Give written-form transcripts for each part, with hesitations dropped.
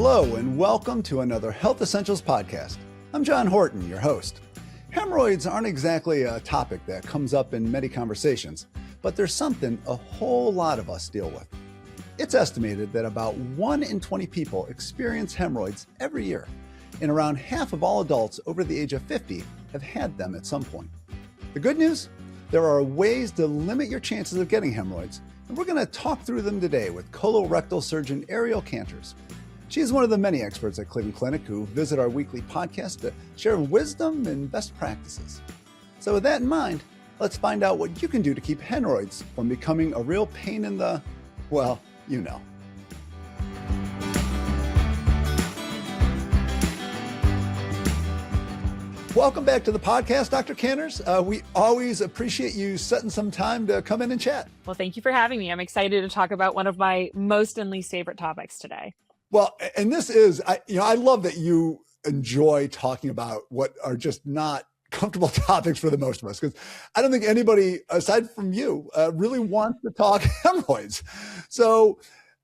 Hello, and welcome to another Health Essentials podcast. I'm John Horton, your host. Hemorrhoids aren't exactly a topic that comes up in many conversations, but there's something a whole lot of us deal with. It's estimated that about 1 in 20 people experience hemorrhoids every year, and around half of all adults over the age of 50 have had them at some point. The good news? There are ways to limit your chances of getting hemorrhoids, and we're going to talk through them today with colorectal surgeon Arielle Kanters. She is one of the many experts at Cleveland Clinic who visit our weekly podcast to share wisdom and best practices. So with that in mind, let's find out what you can do to keep hemorrhoids from becoming a real pain in the, well, you know. Welcome back to the podcast, Dr. Kanters. We always appreciate you setting some time to come in and chat. Well, thank you for having me. I'm excited to talk about one of my most and least favorite topics today. Well, and this is, I love that you enjoy talking about what are just not comfortable topics for the most of us, because I don't think anybody aside from you really wants to talk hemorrhoids. So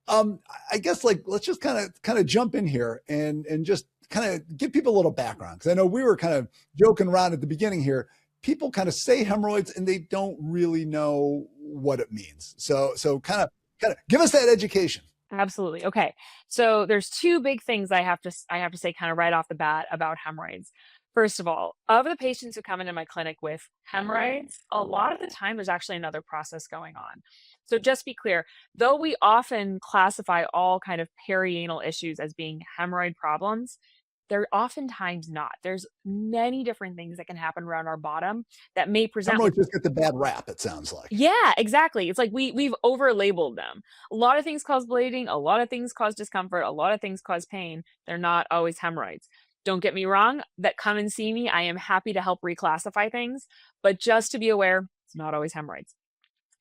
I guess let's just kind of jump in here and just kind of give people a little background, because I know we were kind of joking around at the beginning here. People kind of say hemorrhoids and they don't really know what it means. So kind of give us that education. Absolutely. Okay. So there's two big things I have to say kind of right off the bat about hemorrhoids. First of all, of the patients who come into my clinic with hemorrhoids, a lot of the time there's actually another process going on. So just be clear, though we often classify all kind of perianal issues as being hemorrhoid problems, they're oftentimes not. There's many different things that can happen around our bottom that may present. Hemorrhoids just get the bad rap, it sounds like. Yeah, exactly. It's like we've over-labeled them. A lot of things cause bleeding, a lot of things cause discomfort, a lot of things cause pain. They're not always hemorrhoids. Don't get me wrong, that come and see me, I am happy to help reclassify things, but just to be aware, it's not always hemorrhoids.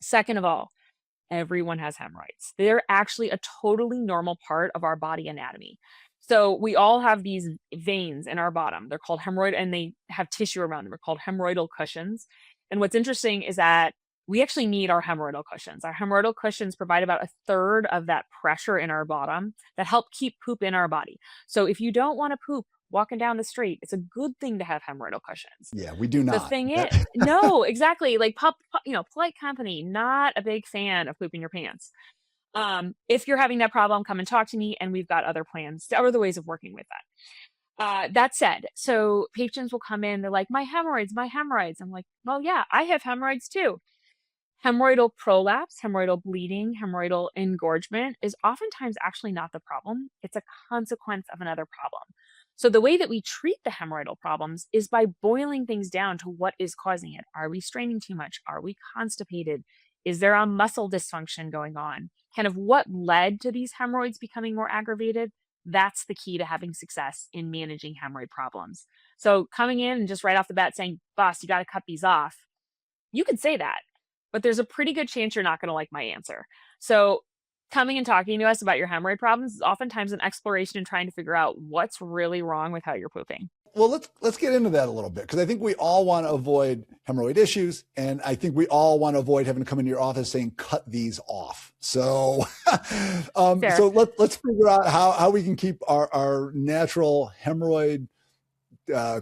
Second of all, everyone has hemorrhoids. They're actually a totally normal part of our body anatomy. So we all have these veins in our bottom. They're called hemorrhoid, and they have tissue around them. They're called hemorrhoidal cushions. And what's interesting is that we actually need our hemorrhoidal cushions. Our hemorrhoidal cushions provide about a third of that pressure in our bottom that help keep poop in our body. So if you don't want to poop walking down the street, it's a good thing to have hemorrhoidal cushions. Yeah, we do not. The thing is, no, exactly. Like polite company, not a big fan of pooping your pants. If you're having that problem, come and talk to me, and we've got other plans, other ways of working with that. That said, so patients will come in, they're like, my hemorrhoids. I'm like, well, yeah, I have hemorrhoids too. Hemorrhoidal prolapse, hemorrhoidal bleeding, hemorrhoidal engorgement is oftentimes actually not the problem. It's a consequence of another problem. So the way that we treat the hemorrhoidal problems is by boiling things down to what is causing it. Are we straining too much? Are we constipated? Is there a muscle dysfunction going on? Kind of what led to these hemorrhoids becoming more aggravated? That's the key to having success in managing hemorrhoid problems. So coming in and just right off the bat saying, boss, you got to cut these off. You can say that, but there's a pretty good chance you're not going to like my answer. So coming and talking to us about your hemorrhoid problems is oftentimes an exploration in trying to figure out what's really wrong with how you're pooping. Well, let's get into that a little bit, because I think we all want to avoid hemorrhoid issues, and I think we all want to avoid having to come into your office saying, cut these off. So, so let's figure out how we can keep our natural hemorrhoid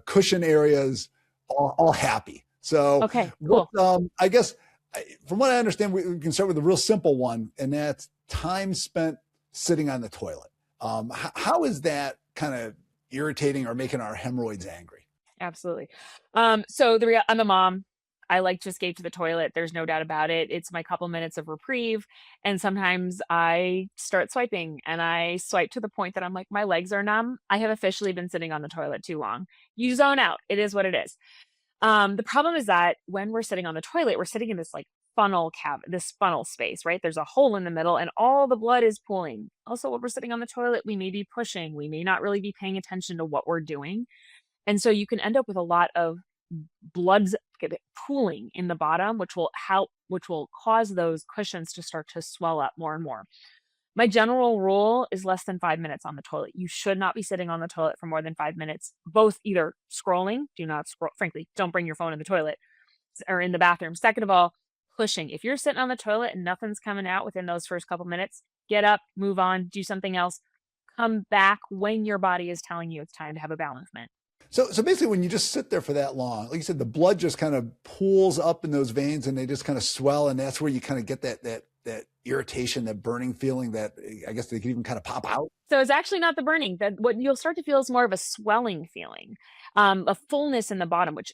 cushion areas all happy. So, okay, cool. I guess from what I understand, we can start with a real simple one, and that's time spent sitting on the toilet. How is that kind of irritating or making our hemorrhoids angry? Absolutely. So I'm a mom. I like to escape to the toilet. There's no doubt about it. It's my couple minutes of reprieve. And sometimes I start swiping, and I swipe to the point that I'm like, my legs are numb. I have officially been sitting on the toilet too long. You zone out. It is what it is. The problem is that when we're sitting on the toilet, we're sitting in this this funnel space, right? There's a hole in the middle and all the blood is pooling. Also, when we're sitting on the toilet, we may be pushing. We may not really be paying attention to what we're doing. And so you can end up with a lot of blood pooling in the bottom, which will cause those cushions to start to swell up more and more. My general rule is less than 5 minutes on the toilet. You should not be sitting on the toilet for more than 5 minutes, both either scrolling, do not scroll, frankly, don't bring your phone in the toilet or in the bathroom. Second of all, pushing. If you're sitting on the toilet and nothing's coming out within those first couple minutes, get up, move on, do something else. come back when your body is telling you it's time to have a bowel movement. So basically, when you just sit there for that long, like you said, the blood just kind of pools up in those veins and they just kind of swell, and that's where you kind of get that irritation, that burning feeling that I guess they can even kind of pop out. So it's actually not the burning. That what you'll start to feel is more of a swelling feeling, a fullness in the bottom. Which,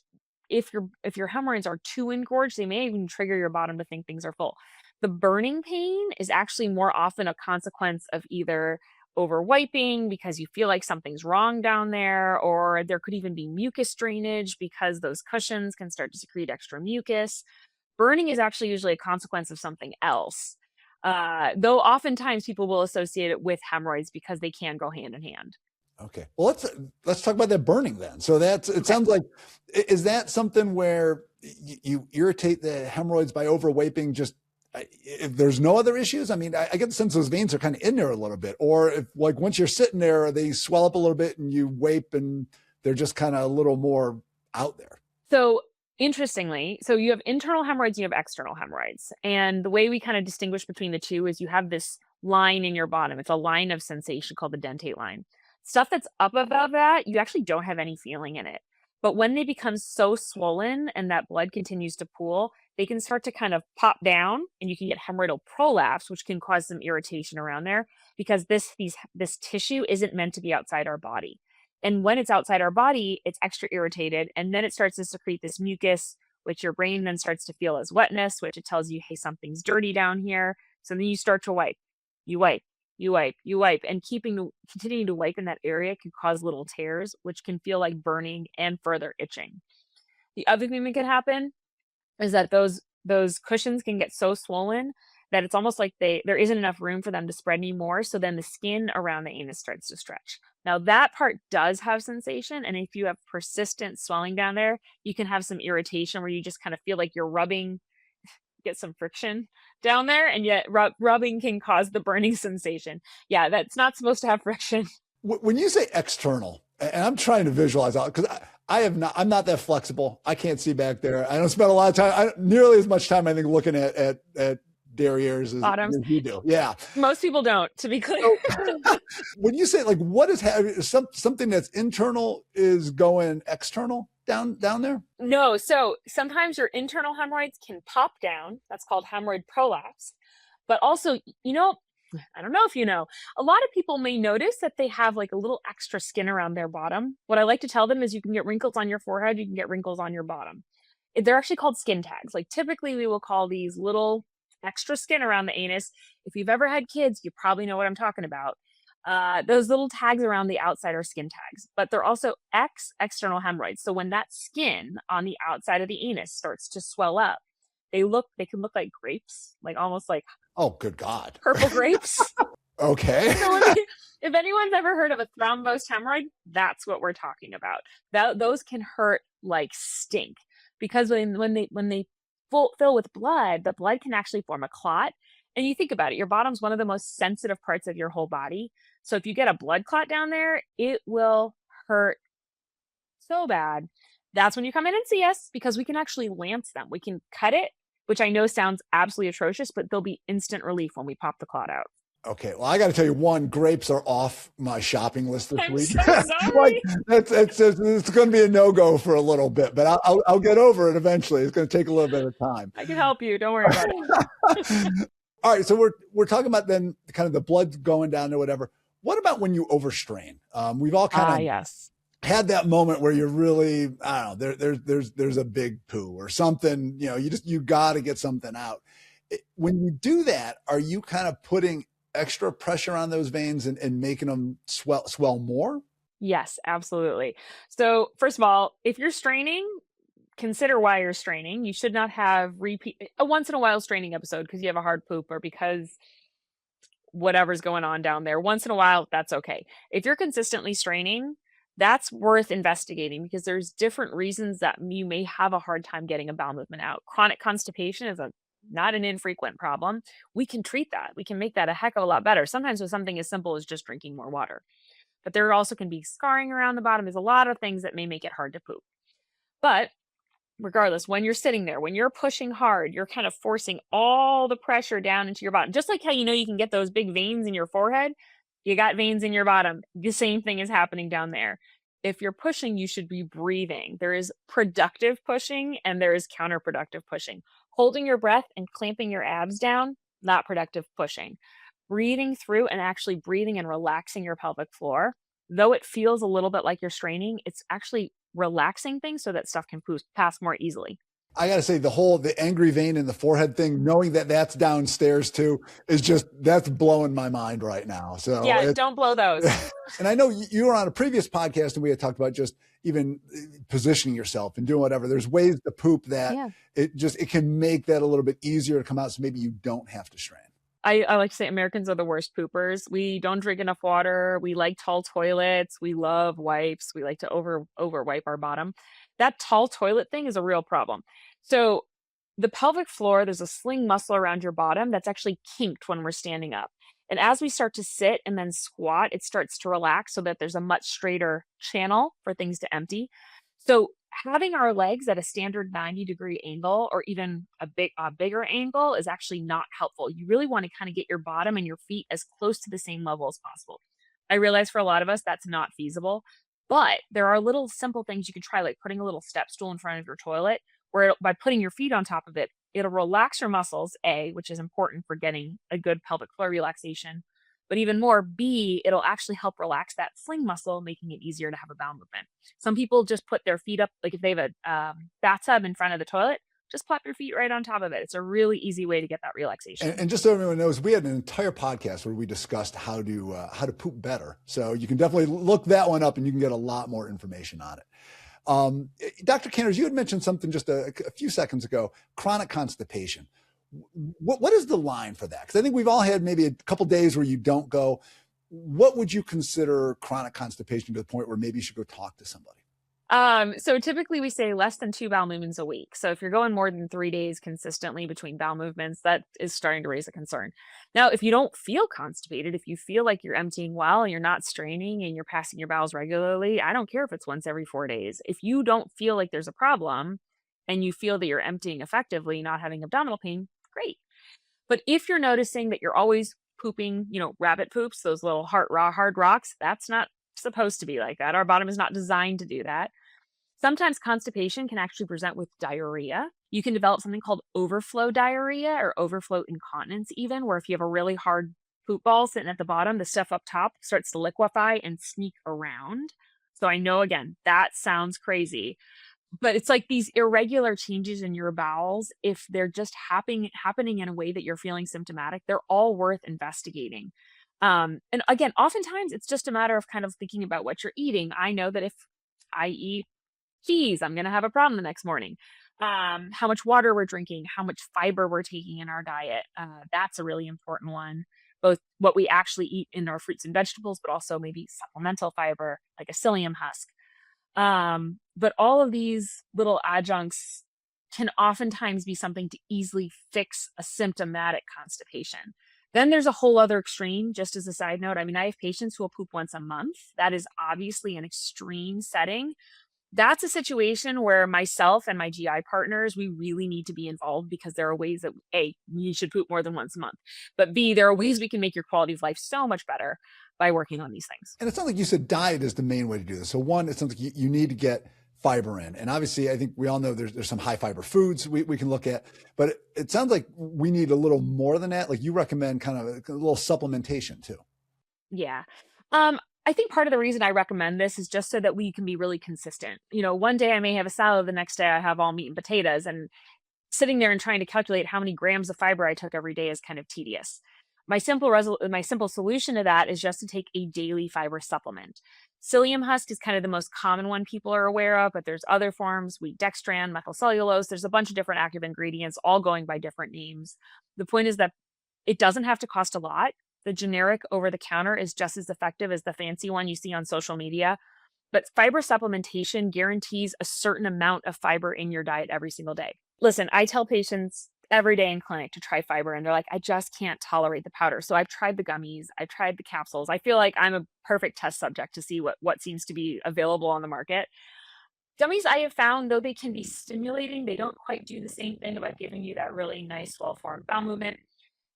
if your hemorrhoids are too engorged, they may even trigger your bottom to think things are full. The burning pain is actually more often a consequence of either over wiping because you feel like something's wrong down there, or there could even be mucus drainage because those cushions can start to secrete extra mucus. Burning is actually usually a consequence of something else. Though oftentimes people will associate it with hemorrhoids because they can go hand in hand. Okay. Well, let's talk about that burning then. So it Okay. sounds like, is that something where you irritate the hemorrhoids by over wiping? Just if there's no other issues, I mean, I get the sense those veins are kind of in there a little bit, or if like once you're sitting there, they swell up a little bit and you wipe and they're just kind of a little more out there. So interestingly, so you have internal hemorrhoids, and you have external hemorrhoids. And the way we kind of distinguish between the two is you have this line in your bottom. It's a line of sensation called the dentate line. Stuff that's up above that, you actually don't have any feeling in it. But when they become so swollen and that blood continues to pool, they can start to kind of pop down and you can get hemorrhoidal prolapse, which can cause some irritation around there because this tissue isn't meant to be outside our body. And when it's outside our body, it's extra irritated. And then it starts to secrete this mucus, which your brain then starts to feel as wetness, which it tells you, hey, something's dirty down here. So then you start to wipe. You wipe, you wipe, you wipe. And continuing to wipe in that area can cause little tears, which can feel like burning and further itching. The other thing that can happen is that those cushions can get so swollen that it's almost like there isn't enough room for them to spread anymore. So then the skin around the anus starts to stretch. Now that part does have sensation, and if you have persistent swelling down there, you can have some irritation where you just kind of feel like you're rubbing, get some friction down there, and yet rubbing can cause the burning sensation. Yeah, that's not supposed to have friction. When you say external, and I'm trying to visualize out because I'm not that flexible. I can't see back there. I don't spend a lot of time, nearly as much time, I think, looking at derrieres Bottoms. as you do. Yeah. Most people don't, to be clear. When you say like, what is something that's internal is going external down there? No, so sometimes your internal hemorrhoids can pop down. That's called hemorrhoid prolapse. But also, I don't know if you know, a lot of people may notice that they have like a little extra skin around their bottom. What I like to tell them is you can get wrinkles on your forehead, you can get wrinkles on your bottom. They're actually called skin tags. Like typically we will call these little extra skin around the anus. If you've ever had kids, you probably know what I'm talking about. Those little tags around the outside are skin tags, but they're also external hemorrhoids. So when that skin on the outside of the anus starts to swell up, they can look like grapes, like almost like, oh, good God, purple grapes. Okay. So if anyone's ever heard of a thrombosed hemorrhoid, that's what we're talking about. Those can hurt like stink because when they fill with blood, the blood can actually form a clot. And you think about it, your bottom's one of the most sensitive parts of your whole body. So if you get a blood clot down there, it will hurt so bad. That's when you come in and see us because we can actually lance them. We can cut it, which I know sounds absolutely atrocious, but there'll be instant relief when we pop the clot out. Okay, well, I got to tell you, grapes are off my shopping list this week. So sorry. It's going to be a no-go for a little bit, but I'll get over it eventually. It's going to take a little bit of time. I can help you. Don't worry about it. All right, so we're talking about then kind of the blood going down or whatever. What about when you overstrain? We've all kind of yes. had that moment where you're really, I don't know, there's a big poo or something. You got to get something out. When you do that, are you kind of putting extra pressure on those veins and making them swell more? Yes, absolutely. So first of all, if you're straining, consider why you're straining. You should not have a once in a while straining episode because you have a hard poop or because whatever's going on down there. Once in a while, that's okay. If you're consistently straining, that's worth investigating because there's different reasons that you may have a hard time getting a bowel movement out. Chronic constipation is not an infrequent problem. We can treat that. We can make that a heck of a lot better. Sometimes with something as simple as just drinking more water. But there also can be scarring around the bottom. There's a lot of things that may make it hard to poop. But regardless, when you're sitting there, when you're pushing hard, you're kind of forcing all the pressure down into your bottom. Just like how you can get those big veins in your forehead. You got veins in your bottom. The same thing is happening down there. If you're pushing, you should be breathing. There is productive pushing and there is counterproductive pushing. Holding your breath and clamping your abs down, not productive pushing. Breathing through and actually breathing and relaxing your pelvic floor, though it feels a little bit like you're straining, it's actually relaxing things so that stuff can pass more easily. I got to say, the angry vein in the forehead thing, knowing that that's downstairs too, is just, that's blowing my mind right now. So Yeah, don't blow those. and I know you were on a previous podcast and we had talked about just even positioning yourself and doing whatever. There's ways to poop that Yeah. it can make that a little bit easier to come out. So maybe you don't have to strain. I like to say Americans are the worst poopers. We don't drink enough water. We like tall toilets. We love wipes. We like to over wipe our bottom. That tall toilet thing is a real problem. So the pelvic floor, there's a sling muscle around your bottom that's actually kinked when we're standing up. And as we start to sit and then squat, it starts to relax so that there's a much straighter channel for things to empty. So having our legs at a standard 90-degree angle or even a bigger angle is actually not helpful. You really want to kind of get your bottom and your feet as close to the same level as possible. I realize for a lot of us that's not feasible, but there are little simple things you can try, like putting a little step stool in front of your toilet, where by putting your feet on top of it, it'll relax your muscles, A, which is important for getting a good pelvic floor relaxation. But even more, B, it'll actually help relax that sling muscle, making it easier to have a bowel movement. Some people just put their feet up, like if they have a bathtub in front of the toilet, just plop your feet right on top of it. It's a really easy way to get that relaxation. And just so everyone knows, we had an entire podcast where we discussed how to poop better. So you can definitely look that one up, and you can get a lot more information on it. Dr. Kanters, you had mentioned something just a few seconds ago: chronic constipation. What is the line for that? Because I think we've all had maybe a couple days where you don't go. What would you consider chronic constipation to the point where maybe you should go talk to somebody? So typically we say less than 2 bowel movements a week. So if you're going more than 3 days consistently between bowel movements, that is starting to raise a concern. Now, if you don't feel constipated, if you feel like you're emptying well and you're not straining and you're passing your bowels regularly, I don't care if it's once every 4 days. If you don't feel like there's a problem and you feel that you're emptying effectively, not having abdominal pain, great. But if you're noticing that you're always pooping, rabbit poops, those little hard rocks, that's not supposed to be like that. Our bottom is not designed to do that. Sometimes constipation can actually present with diarrhea. You can develop something called overflow diarrhea or overflow incontinence, even where if you have a really hard poop ball sitting at the bottom, the stuff up top starts to liquefy and sneak around. So I know, again, that sounds crazy, but it's like these irregular changes in your bowels, if they're just happening in a way that you're feeling symptomatic, they're all worth investigating. And again, oftentimes it's just a matter of kind of thinking about what you're eating. I know that if I eat cheese, I'm going to have a problem the next morning. How much water we're drinking, how much fiber we're taking in our diet. That's a really important one. Both what we actually eat in our fruits and vegetables, but also maybe supplemental fiber like a psyllium husk. But all of these little adjuncts can oftentimes be something to easily fix a symptomatic constipation. Then there's a whole other extreme, just as a side note. I mean, I have patients who will poop once a month. That is obviously an extreme setting. That's a situation where myself and my GI partners, we really need to be involved because there are ways that A, you should poop more than once a month, but B, there are ways we can make your quality of life so much better by working on these things. And it sounds like you said diet is the main way to do this. So one, it sounds like you need to get fiber in. And obviously, I think we all know there's some high fiber foods we can look at, but it sounds like we need a little more than that. Like you recommend kind of a little supplementation too. Yeah. I think part of the reason I recommend this is just so that we can be really consistent. One day I may have a salad, the next day I have all meat and potatoes, and sitting there and trying to calculate how many grams of fiber I took every day is kind of tedious. My simple solution to that is just to take a daily fiber supplement. Psyllium husk is kind of the most common one people are aware of, but there's other forms: wheat dextran, methylcellulose. There's a bunch of different active ingredients, all going by different names. The point is that it doesn't have to cost a lot. The generic over the counter is just as effective as the fancy one you see on social media. But fiber supplementation guarantees a certain amount of fiber in your diet every single day. Listen, I tell patients every day in clinic to try fiber, and they're like, I just can't tolerate the powder. So I've tried the gummies, I've tried the capsules. I feel like I'm a perfect test subject to see what seems to be available on the market. Gummies, I have found, though they can be stimulating, they don't quite do the same thing about giving you that really nice, well-formed bowel movement.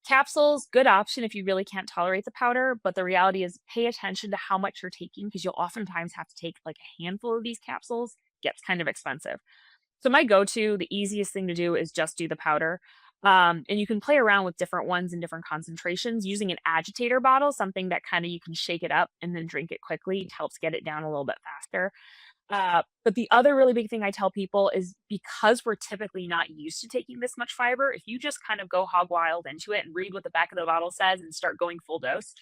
Capsules, good option if you really can't tolerate the powder, but the reality is pay attention to how much you're taking because you'll oftentimes have to take like a handful of these capsules. Gets kind of expensive. So my go-to, the easiest thing to do is just do the powder. And you can play around with different ones in different concentrations using an agitator bottle, something that kind of you can shake it up and then drink it quickly. It helps get it down a little bit faster. But the other really big thing I tell people is because we're typically not used to taking this much fiber, if you just kind of go hog wild into it and read what the back of the bottle says and start going full dose,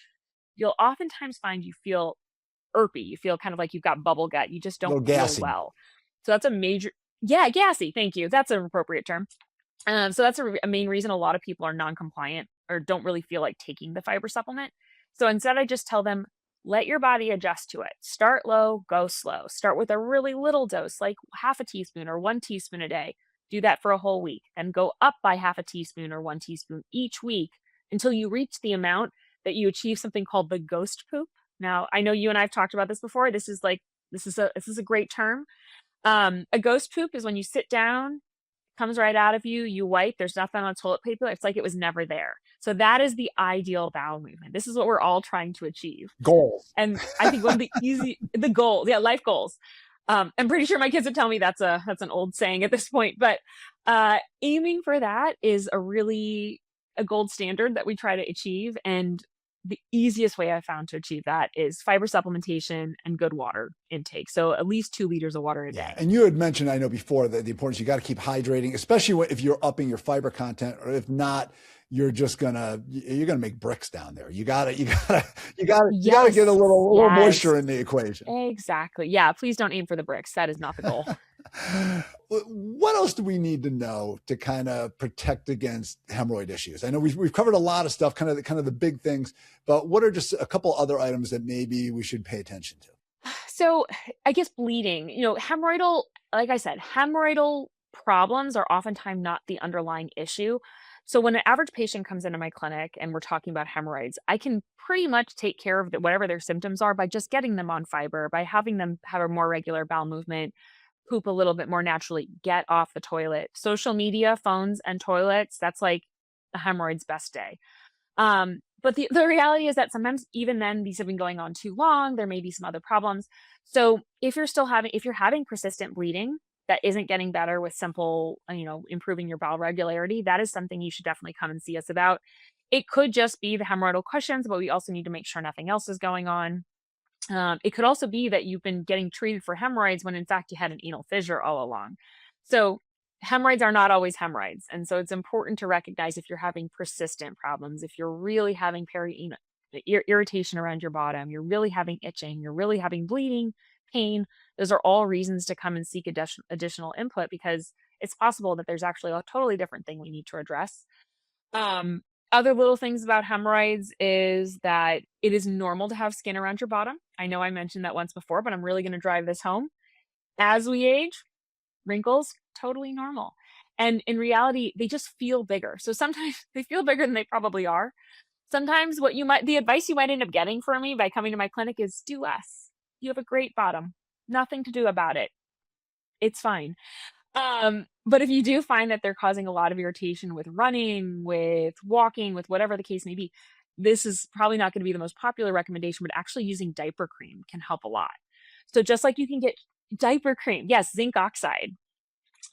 you'll oftentimes find you feel irpy. You feel kind of like you've got bubble gut. You just A don't little feel gassy. well. So that's a major, yeah, gassy. Thank you. That's an appropriate term. So that's a main reason a lot of people are non-compliant or don't really feel like taking the fiber supplement. So instead, I just tell them, let your body adjust to it. Start low, go slow. Start with a really little dose, like half a teaspoon or 1 teaspoon a day. Do that for a whole week. Then go up by half a teaspoon or 1 teaspoon each week until you reach the amount that you achieve something called the ghost poop. Now, I know you and I have talked about this before. This is a great term. A ghost poop is when you sit down, comes right out of you, you wipe, there's nothing on toilet paper, it's like it was never there. So that is the ideal bowel movement. This is what we're all trying to achieve. Goals. And I think one of the goals, yeah, life goals. I'm pretty sure my kids would tell me that's an old saying at this point, but aiming for that is a gold standard that we try to achieve. And the easiest way I found to achieve that is fiber supplementation and good water intake. So at least 2 liters of water a Yeah, day. and you had mentioned, I know before, that the importance, you got to keep hydrating, especially if you're upping your fiber content, or if not, you're gonna make bricks down there. You gotta get a Yes, little yes, moisture in the equation. exactly. Yeah, please don't aim for the bricks. That is not the goal. What else do we need to know to kind of protect against hemorrhoid issues? I know we've covered a lot of stuff, kind of the big things, but what are just a couple other items that maybe we should pay attention to? So, I guess bleeding, hemorrhoidal, like I said, hemorrhoidal problems are oftentimes not the underlying issue. So when an average patient comes into my clinic and we're talking about hemorrhoids, I can pretty much take care of whatever their symptoms are by just getting them on fiber, by having them have a more regular bowel movement, poop a little bit more naturally, get off the toilet. Social media, phones, and toilets, that's like a hemorrhoid's best day. But the reality is that sometimes even then these have been going on too long. There may be some other problems. So if you're having persistent bleeding that isn't getting better with simple, improving your bowel regularity, that is something you should definitely come and see us about. It could just be the hemorrhoidal cushions, but we also need to make sure nothing else is going on. It could also be that you've been getting treated for hemorrhoids when in fact you had an anal fissure all along. So hemorrhoids are not always hemorrhoids. And so it's important to recognize if you're having persistent problems, if you're really having irritation around your bottom, you're really having itching, you're really having bleeding, pain, those are all reasons to come and seek additional input because it's possible that there's actually a totally different thing we need to address. Um, Other little things about hemorrhoids is that it is normal to have skin around your bottom. I know I mentioned that once before, but I'm really going to drive this home. As we age, wrinkles, totally normal. And in reality, they just feel bigger. So sometimes they feel bigger than they probably are. Sometimes the advice you might end up getting from me by coming to my clinic is do less. You have a great bottom. Nothing to do about it. It's fine. But if you do find that they're causing a lot of irritation with running, with walking, with whatever the case may be, this is probably not going to be the most popular recommendation, but actually using diaper cream can help a lot. So just like you can get diaper cream, yes, zinc oxide.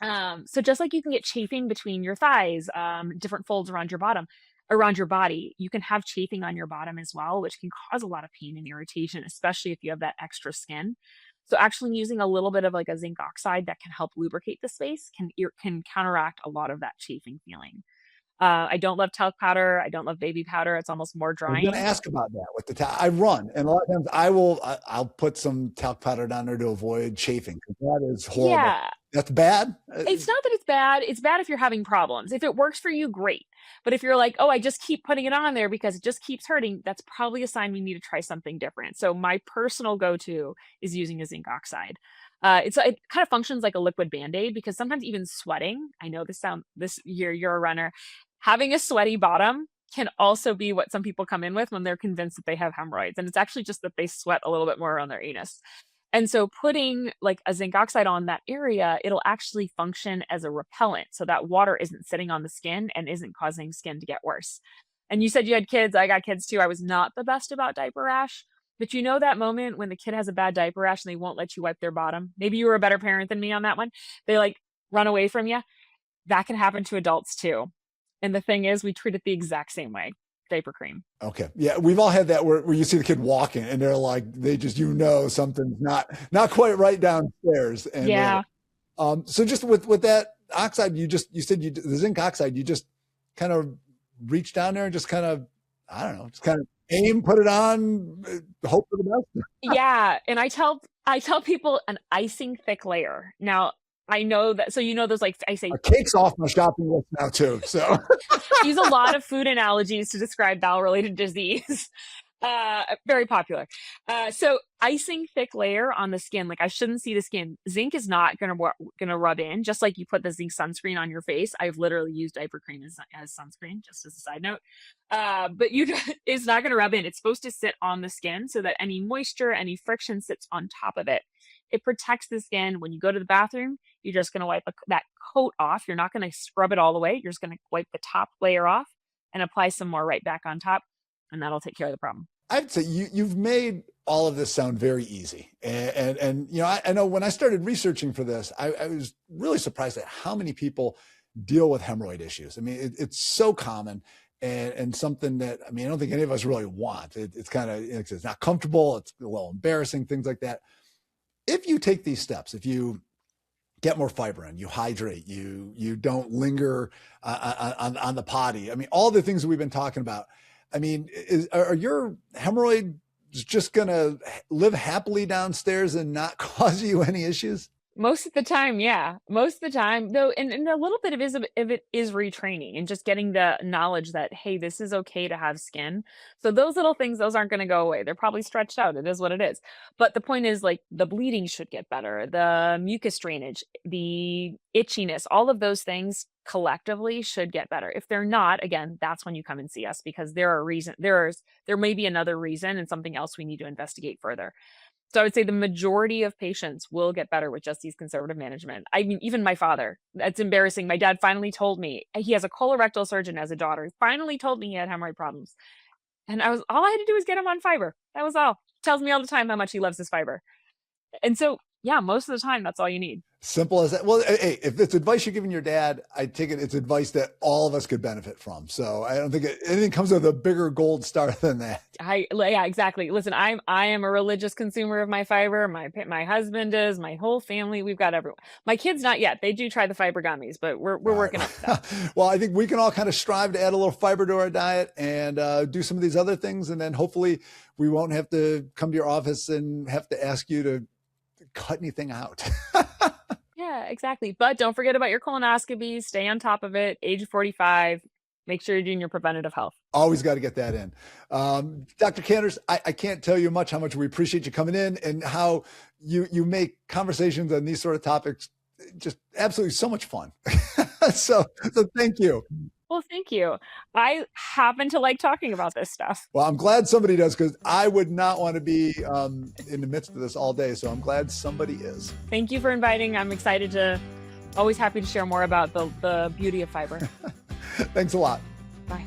So just like you can get chafing between your thighs, different folds around your bottom, around your body, you can have chafing on your bottom as well, which can cause a lot of pain and irritation, especially if you have that extra skin. So actually using a little bit of like a zinc oxide that can help lubricate the space can counteract a lot of that chafing feeling. I don't love talc powder. I don't love baby powder. It's almost more I was going to drying. ask about that with the talc. I run, and a lot of times I'll put some talc powder down there to avoid chafing. That is horrible. Yeah. That's bad. It's not that it's bad. It's bad if you're having problems. If it works for you, great. But if you're like, oh, I just keep putting it on there because it just keeps hurting, that's probably a sign we need to try something different. So my personal go-to is using a zinc oxide. It kind of functions like a liquid Band-Aid because sometimes even sweating, I know this year you're a runner, having a sweaty bottom can also be what some people come in with when they're convinced that they have hemorrhoids. And it's actually just that they sweat a little bit more around their anus. And so putting like a zinc oxide on that area, it'll actually function as a repellent. So that water isn't sitting on the skin and isn't causing skin to get worse. And you said you had kids. I got kids too. I was not the best about diaper rash. But you know that moment when the kid has a bad diaper rash and they won't let you wipe their bottom? Maybe you were a better parent than me on that one. They like run away from you. That can happen to adults too. And the thing is, we treat it the exact same way. Diaper cream. Okay. Yeah. We've all had that where you see the kid walking and they're like, they just, something's not quite right downstairs. And yeah. So just with that oxide, you said the zinc oxide, you just kind of reach down there and just kind of, I don't know, just kind of aim, put it on, hope for the best. Yeah. And I tell people an icing thick layer. Now, I know that, so those, like I say, a cake's off my shopping list now too. So use a lot of food analogies to describe bowel-related disease. Very popular. So icing thick layer on the skin, like I shouldn't see the skin. Zinc is not gonna rub in, just like you put the zinc sunscreen on your face. I've literally used diaper cream as sunscreen, just as a side note. But it's not gonna rub in. It's supposed to sit on the skin so that any moisture, any friction sits on top of it. It protects the skin. When you go to the bathroom, you're just gonna wipe that coat off. You're not gonna scrub it all the way. You're just gonna wipe the top layer off and apply some more right back on top. And that'll take care of the problem. I'd say you've made all of this sound very easy. And I know when I started researching for this, I was really surprised at how many people deal with hemorrhoid issues. I mean, it's so common and something that, I don't think any of us really want. It's kind of, it's not comfortable. It's a little embarrassing, things like that. If you take these steps, if you get more fiber in, you hydrate, you don't linger on the potty. All the things that we've been talking about. Are your hemorrhoids just going to live happily downstairs and not cause you any issues? Most of the time, yeah. Most of the time, though, and a little bit of it is retraining and just getting the knowledge that, hey, this is okay to have skin. So those little things, those aren't going to go away. They're probably stretched out. It is what it is. But the point is, like, the bleeding should get better, the mucus drainage, the itchiness, all of those things collectively should get better. If they're not, again, that's when you come and see us, because there may be another reason and something else we need to investigate further. So I would say the majority of patients will get better with just these conservative management. Even my father, that's embarrassing. My dad finally told me, he has a colorectal surgeon as a daughter. He finally told me he had hemorrhoid problems. And all I had to do was get him on fiber. That was all. Tells me all the time how much he loves his fiber. And so, yeah, most of the time, that's all you need. Simple as that. Well, hey, if it's advice you're giving your dad, I take it's advice that all of us could benefit from. So I don't think anything comes with a bigger gold star than that. Yeah, exactly. Listen, I am a religious consumer of my fiber. My husband is, my whole family. We've got everyone. My kids not yet. They do try the fiber gummies, but we're working on that. Well, I think we can all kind of strive to add a little fiber to our diet and do some of these other things, and then hopefully we won't have to come to your office and have to ask you to cut anything out. Yeah, exactly. But don't forget about your colonoscopies. Stay on top of it. Age 45. Make sure you're doing your preventative health. Always got to get that in. Dr. Kanters, I can't tell you how much we appreciate you coming in and how you make conversations on these sort of topics just absolutely so much fun. So thank you. Well, thank you. I happen to like talking about this stuff. Well, I'm glad somebody does, because I would not want to be in the midst of this all day. So I'm glad somebody is. Thank you for inviting. I'm always happy to share more about the beauty of fiber. Thanks a lot. Bye.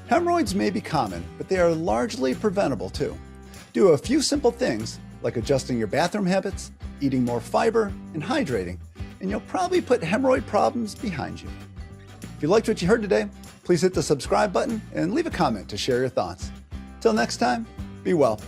Hemorrhoids may be common, but they are largely preventable too. Do a few simple things like adjusting your bathroom habits, eating more fiber, and hydrating, and you'll probably put hemorrhoid problems behind you. If you liked what you heard today, please hit the subscribe button and leave a comment to share your thoughts. Till next time, be well.